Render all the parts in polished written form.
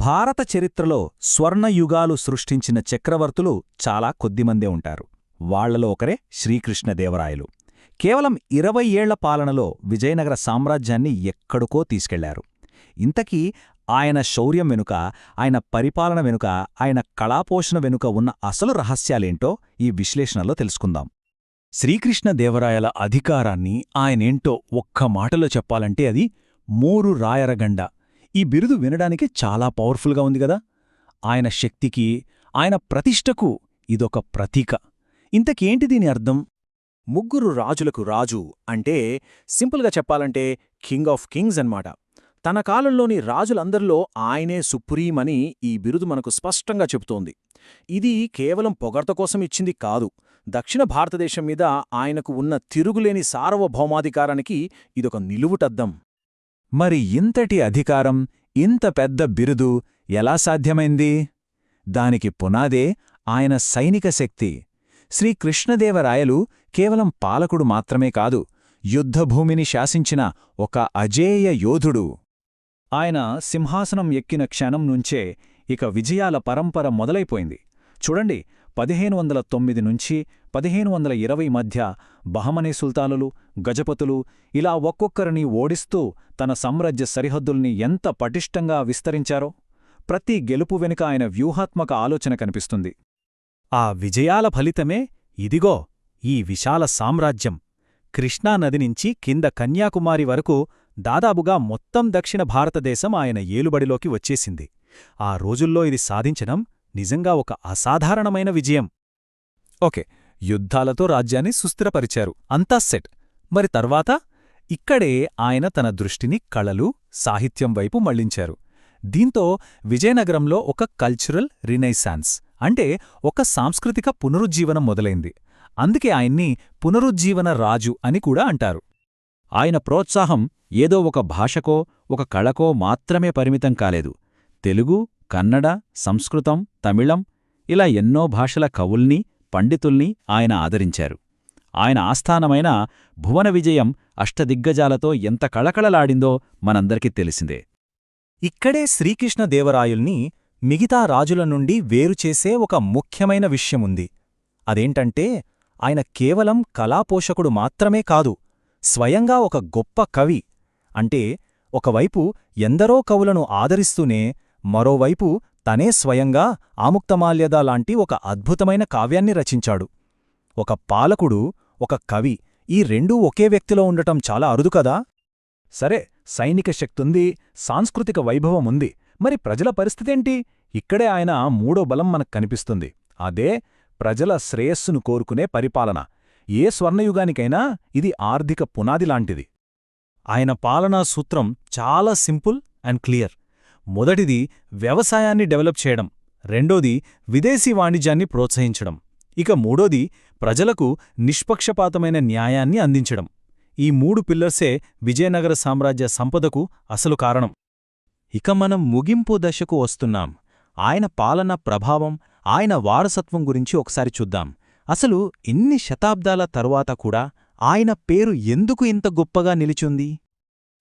భారత చరిత్రలో స్వర్ణయుగాలు సృష్టించిన చక్రవర్తులు చాలా కొద్దిమందే ఉంటారు. వాళ్లలో ఒకరే శ్రీకృష్ణదేవరాయలు. కేవలం 20 ఏళ్ల పాలనలో విజయనగర సామ్రాజ్యాన్ని ఎక్కడికో తీసుకెళ్లారు. ఇంతకీ ఆయన శౌర్యం వెనుక, ఆయన పరిపాలన వెనుక, ఆయన కళాపోషణ వెనుక ఉన్న అసలు రహస్యాలేంటో ఈ విశ్లేషణలో తెలుసుకుందాం. శ్రీకృష్ణదేవరాయల అధికారాన్ని ఆయనేంటో ఒక్క మాటలో చెప్పాలంటే అది మూరు రాయరగండ. ఈ బిరుదు వినడానికి చాలా పవర్ఫుల్గా ఉంది గదా. ఆయన శక్తికి, ఆయన ప్రతిష్టకు ఇదొక ప్రతీక. ఇంతకేంటి దీని అర్థం? ముగ్గురు రాజులకు రాజు అంటే సింపుల్గా చెప్పాలంటే కింగ్ ఆఫ్ కింగ్స్ అన్నమాట. తన కాలంలోని రాజులందరిలో ఆయనే సుప్రీం అని ఈ బిరుదు మనకు స్పష్టంగా చెబుతోంది. ఇది కేవలం పొగడ్త కోసం ఇచ్చింది కాదు. దక్షిణ భారతదేశం మీద ఆయనకు ఉన్న తిరుగులేని సార్వభౌమాధికారానికి ఇదొక నిలువుటద్దం. మరి ఇంతటి అధికారం, ఇంత పెద్ద బిరుదు ఎలా సాధ్యమైంది? దానికి పునాదే ఆయన సైనిక శక్తి. శ్రీకృష్ణదేవరాయలు కేవలం పాలకుడు మాత్రమే కాదు, యుద్ధభూమిని శాసించిన ఒక అజేయ యోధుడు. ఆయన సింహాసనం ఎక్కిన క్షణం నుంచే ఇక విజయాల పరంపర మొదలైపోయింది. చూడండి, 1509 నుంచి 1520 మధ్య బహమనీ సుల్తానులు, గజపతులు ఇలా ఒక్కొక్కరిని ఓడిస్తూ తన సామ్రాజ్య సరిహద్దుల్ని ఎంత పటిష్టంగా విస్తరించారో. ప్రతి గెలుపు వెనుక ఆయన వ్యూహాత్మక ఆలోచన కనిపిస్తుంది. ఆ విజయాల ఫలితమే ఇదిగో ఈ విశాల సామ్రాజ్యం. కృష్ణానది నుంచి కింద కన్యాకుమారి వరకు దాదాపుగా మొత్తం దక్షిణ భారతదేశం ఆయన ఏలుబడిలోకి వచ్చేసింది. ఆ రోజుల్లో ఇది సాధించడం నిజంగా ఒక అసాధారణమైన విజయం. ఓకే, యుద్ధాలతో రాజ్యాన్ని సుస్థిరపరిచారు, అంతా సెట్. మరి తర్వాత? ఇక్కడే ఆయన తన దృష్టిని కళలు, సాహిత్యం వైపు మళ్లించారు. దీంతో విజయనగరంలో ఒక కల్చరల్ రినైసాన్స్, అంటే ఒక సాంస్కృతిక పునరుజ్జీవనం మొదలైంది. అందుకే ఆయన్ని పునరుజ్జీవన రాజు అని కూడా అంటారు. ఆయన ప్రోత్సాహం ఏదో ఒక భాషకో, ఒక కళకో మాత్రమే పరిమితం కాలేదు. తెలుగు, కన్నడ, సంస్కృతం, తమిళం ఇలా ఎన్నో భాషల కవుల్ని, పండితుల్ని ఆయన ఆదరించారు. ఆయన ఆస్థానమైన భువన విజయం అష్టదిగ్గజాలతో ఎంత కళకళలాడిందో మనందరికీ తెలిసిందే. ఇక్కడే శ్రీకృష్ణదేవరాయల్ని మిగతా రాజుల నుండి వేరుచేసే ఒక ముఖ్యమైన విషయముంది. అదేంటంటే ఆయన కేవలం కళాపోషకుడు మాత్రమే కాదు, స్వయంగా ఒక గొప్ప కవి. అంటే ఒకవైపు ఎందరో కవులను ఆదరిస్తూనే మరోవైపు తనే స్వయంగా ఆముక్తమాల్యద లాంటి ఒక అద్భుతమైన కావ్యాన్ని రచించాడు. ఒక పాలకుడు, ఒక కవి, ఈ రెండూ ఒకే వ్యక్తిలో ఉండటం చాలా అరుదు కదా. సరే, సైనిక శక్తుంది, సాంస్కృతిక వైభవముంది. మరి ప్రజల పరిస్థితేంటి? ఇక్కడే ఆయన మూడో బలం మనకు కనిపిస్తుంది. అదే ప్రజల శ్రేయస్సును కోరుకునే పరిపాలన. ఏ స్వర్ణయుగానికైనా ఇది ఆర్థిక పునాదిలాంటిది. ఆయన పాలనా సూత్రం చాలా సింపుల్ అండ్ క్లియర్. మొదటిది వ్యవసాయాన్ని డెవలప్ చేయడం, రెండోది విదేశీ వాణిజ్యాన్ని ప్రోత్సహించడం, ఇక మూడోది ప్రజలకు నిష్పక్షపాతమైన న్యాయాన్ని అందించడం. ఈ 3 పిల్లర్సే విజయనగర సామ్రాజ్య సంపదకు అసలు కారణం. ఇక మనం ముగింపు దశకు వస్తున్నాం. ఆయన పాలన ప్రభావం, ఆయన వారసత్వం గురించి ఒకసారి చూద్దాం. అసలు ఇన్ని శతాబ్దాల తరువాత కూడా ఆయన పేరు ఎందుకు ఇంత గొప్పగా నిలిచుంది?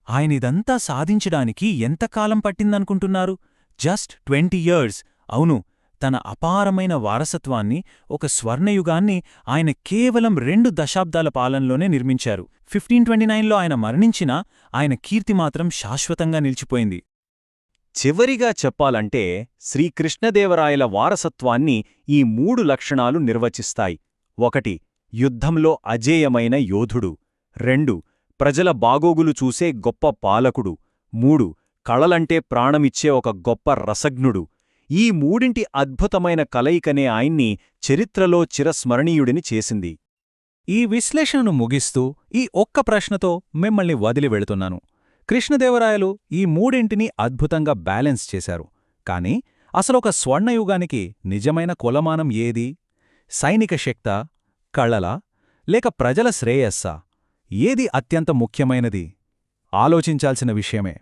ఆయనిదంతా సాధించడానికి ఎంతకాలం పట్టిందనుకుంటున్నారు? Just 20 years. అవును, తన అపారమైన వారసత్వాన్ని, ఒక స్వర్ణయుగాన్ని ఆయన కేవలం 2 దశాబ్దాల పాలనలోనే నిర్మించారు. 1529లో ఆయన మరణించినా ఆయన కీర్తి మాత్రం శాశ్వతంగా నిలిచిపోయింది. చివరిగా చెప్పాలంటే శ్రీకృష్ణదేవరాయల వారసత్వాన్ని ఈ 3 లక్షణాలు నిర్వచిస్తాయి. 1. యుద్ధంలో అజేయమైన యోధుడు. 2. ప్రజల బాగోగులు చూసే గొప్ప పాలకుడు. 3. కళలంటే ప్రాణమిచ్చే ఒక గొప్ప రసజ్ఞుడు. ఈ మూడింటి అద్భుతమైన కలయికనే ఆయన్ని చరిత్రలో చిరస్మరణీయుడిని చేసింది. ఈ విశ్లేషణను ముగిస్తూ ఈ ఒక్క ప్రశ్నతో మిమ్మల్ని వదిలి వెళుతున్నాను. కృష్ణదేవరాయలు ఈ మూడింటిని అద్భుతంగా బ్యాలెన్స్ చేశారు. కాని అసలొక స్వర్ణయుగానికి నిజమైన కొలమానం ఏది? సైనిక శక్తా, కళలా, లేక ప్రజల శ్రేయస్సా? ఏది అత్యంత ముఖ్యమైనది? ఆలోచించాల్సిన విషయమే.